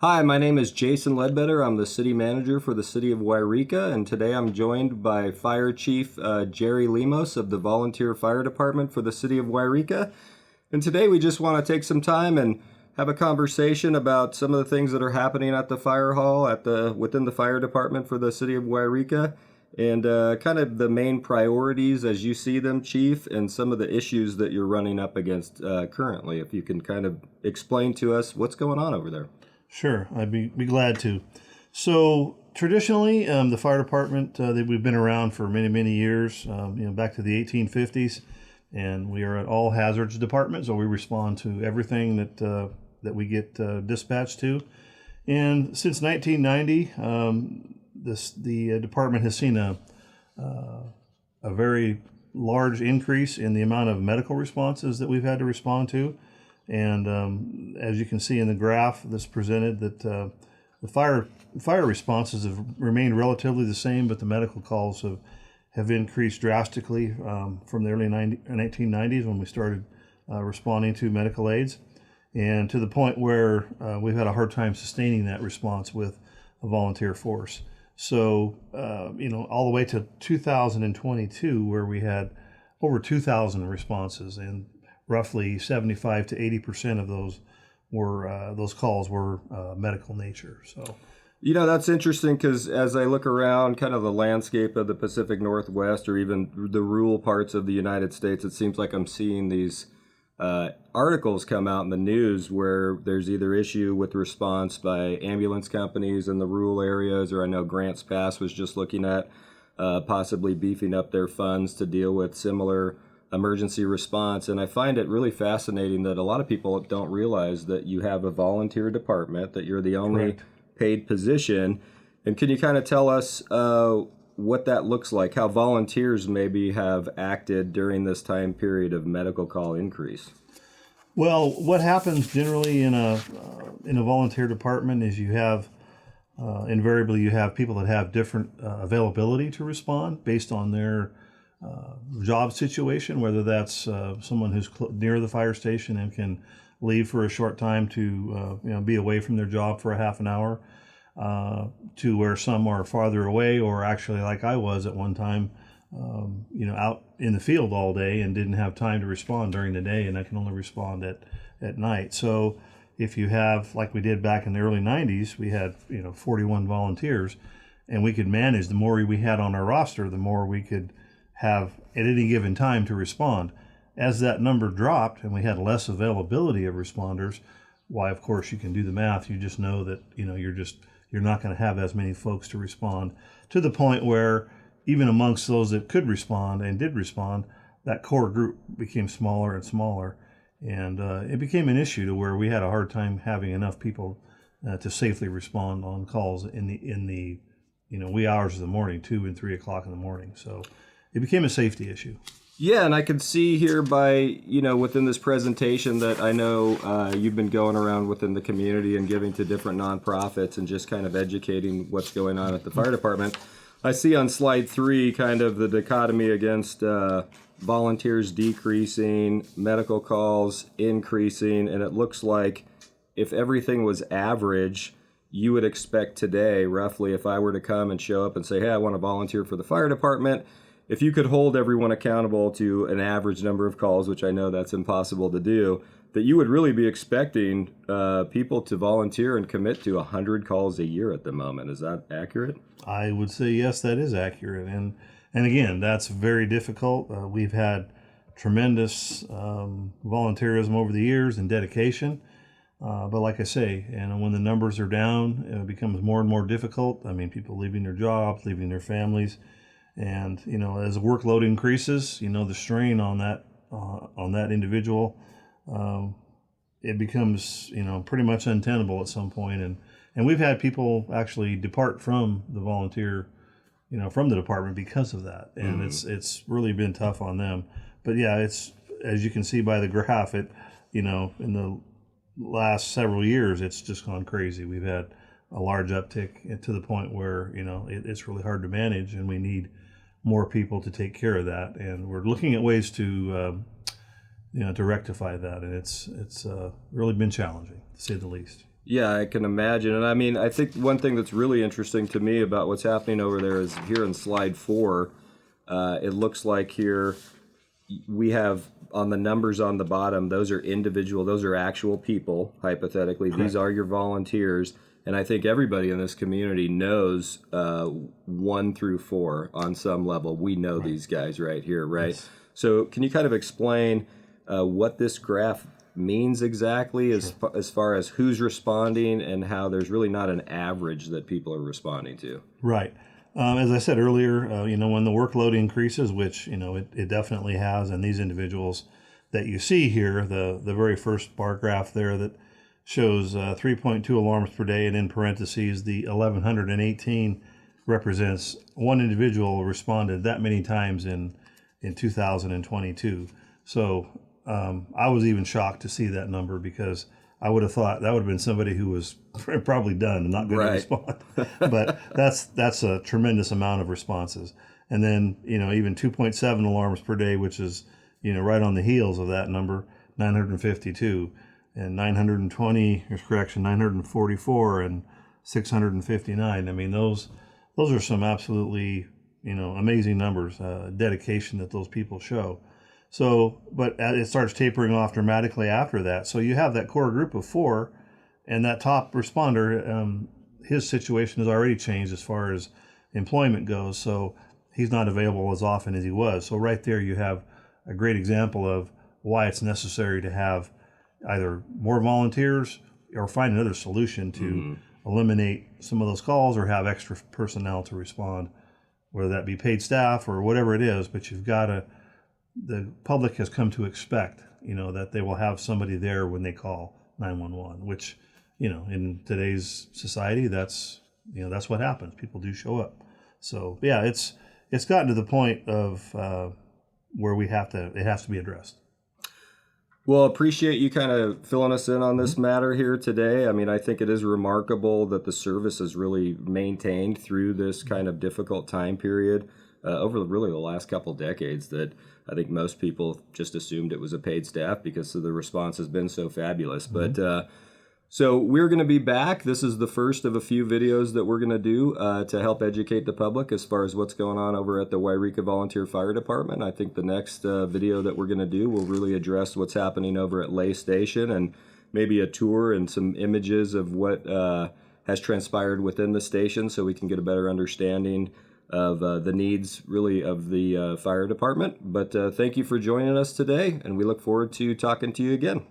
Hi, my name is Jason Ledbetter. I'm the city manager for the city of Yreka, and today I'm joined by Fire Chief Jerry Lemos of the Volunteer Fire Department for the city of Yreka. And today we just want to take some time and have a conversation about some of the things that are happening at the fire hall within the fire department for the city of Yreka, and kind of the main priorities as you see them, Chief, and some of the issues that you're running up against currently. If you can kind of explain to us what's going on over there. Sure, I'd be glad to. So traditionally, the fire department, we've been around for many years, back to the 1850s, and we are an all hazards department, so we respond to everything that we get dispatched to. And since 1990, the department has seen a very large increase in the amount of medical responses that we've had to respond to. And as you can see in the graph that's presented, that the fire responses have remained relatively the same, but the medical calls have increased drastically from the early 1990s when we started responding to medical aids, and to the point where we've had a hard time sustaining that response with a volunteer force. So, all the way to 2022, where we had over 2,000 responses, and roughly 75 to 80% of those calls were medical nature. So, that's interesting because as I look around kind of the landscape of the Pacific Northwest or even the rural parts of the United States, it seems like I'm seeing these articles come out in the news where there's either issue with response by ambulance companies in the rural areas, or I know Grants Pass was just looking at possibly beefing up their funds to deal with similar emergency response. And I find it really fascinating that a lot of people don't realize that you have a volunteer department, that you're the only Correct. paid position. And can you kind of tell us what that looks like, how volunteers maybe have acted during this time period of medical call increase? Well, what happens generally in a volunteer department is you have invariably you have people that have different availability to respond based on their job situation, whether that's someone who's near the fire station and can leave for a short time to be away from their job for a half an hour, to where some are farther away, or actually like I was at one time, out in the field all day and didn't have time to respond during the day, and I can only respond at night. So if you have, like we did back in the early 90s, we had 41 volunteers, and we could manage. The more we had on our roster, the more we could have at any given time to respond. As that number dropped and we had less availability of responders, why, of course, you can do the math. You just know that you're not going to have as many folks to respond, to the point where even amongst those that could respond and did respond, that core group became smaller and smaller, and it became an issue to where we had a hard time having enough people to safely respond on calls in the wee hours of the morning, 2 and 3 o'clock in the morning. So it became a safety issue. Yeah, and I can see here by, within this presentation that I know you've been going around within the community and giving to different nonprofits and just kind of educating what's going on at the fire department. I see on slide 3 kind of the dichotomy against volunteers decreasing, medical calls increasing, and it looks like if everything was average, you would expect today, roughly, if I were to come and show up and say, hey, I want to volunteer for the fire department, if you could hold everyone accountable to an average number of calls, which I know that's impossible to do, that you would really be expecting people to volunteer and commit to 100 calls a year at the moment. Is that accurate? I would say yes, that is accurate. And again, that's very difficult. We've had tremendous volunteerism over the years and dedication. But like I say, when the numbers are down, it becomes more and more difficult. I mean, people leaving their jobs, leaving their families. And as the workload increases, the strain on that individual, it becomes pretty much untenable at some point. And we've had people actually depart from the volunteer, from the department because of that. And it's really been tough on them. But yeah, it's, as you can see by the graph, in the last several years, it's just gone crazy. We've had a large uptick to the point where it's really hard to manage, and we need more people to take care of that, and we're looking at ways to rectify that, and it's really been challenging, to say the least. Yeah, I can imagine. And I mean, I think one thing that's really interesting to me about what's happening over there is here in slide 4, it looks like here we have on the numbers on the bottom, those are individual, those are actual people, hypothetically. Correct. These are your volunteers. And I think everybody in this community knows 1 through 4 on some level. We know right. These guys right here, right? Yes. So can you kind of explain what this graph means exactly as far as who's responding and how there's really not an average that people are responding to? Right. As I said earlier, when the workload increases, which, it definitely has, and these individuals that you see here, the very first bar graph there that shows 3.2 alarms per day, and in parentheses, the 1,118 represents one individual responded that many times in 2022. So I was even shocked to see that number, because I would have thought that would have been somebody who was probably done and not going to respond. But that's a tremendous amount of responses. And then, even 2.7 alarms per day, which is, right on the heels of that number, 952, and 944 and 659. I mean, those are some absolutely, amazing numbers, dedication that those people show. So, but it starts tapering off dramatically after that. So you have that core group of 4, and that top responder, his situation has already changed as far as employment goes. So he's not available as often as he was. So right there you have a great example of why it's necessary to have either more volunteers or find another solution to eliminate some of those calls, or have extra personnel to respond, whether that be paid staff or whatever it is. But you've got to, the public has come to expect, that they will have somebody there when they call 911, which, in today's society, that's what happens. People do show up. So yeah, it's gotten to the point of where it has to be addressed. Well, appreciate you kind of filling us in on this matter here today. I mean, I think it is remarkable that the service is really maintained through this kind of difficult time period over really the last couple decades, that I think most people just assumed it was a paid staff because the response has been so fabulous. But so we're going to be back. This is the first of a few videos that we're going to do to help educate the public as far as what's going on over at the Yreka Volunteer Fire Department. I think the next video that we're going to do will really address what's happening over at Lay Station, and maybe a tour and some images of what has transpired within the station, so we can get a better understanding of the needs really of the fire department. But thank you for joining us today, and we look forward to talking to you again.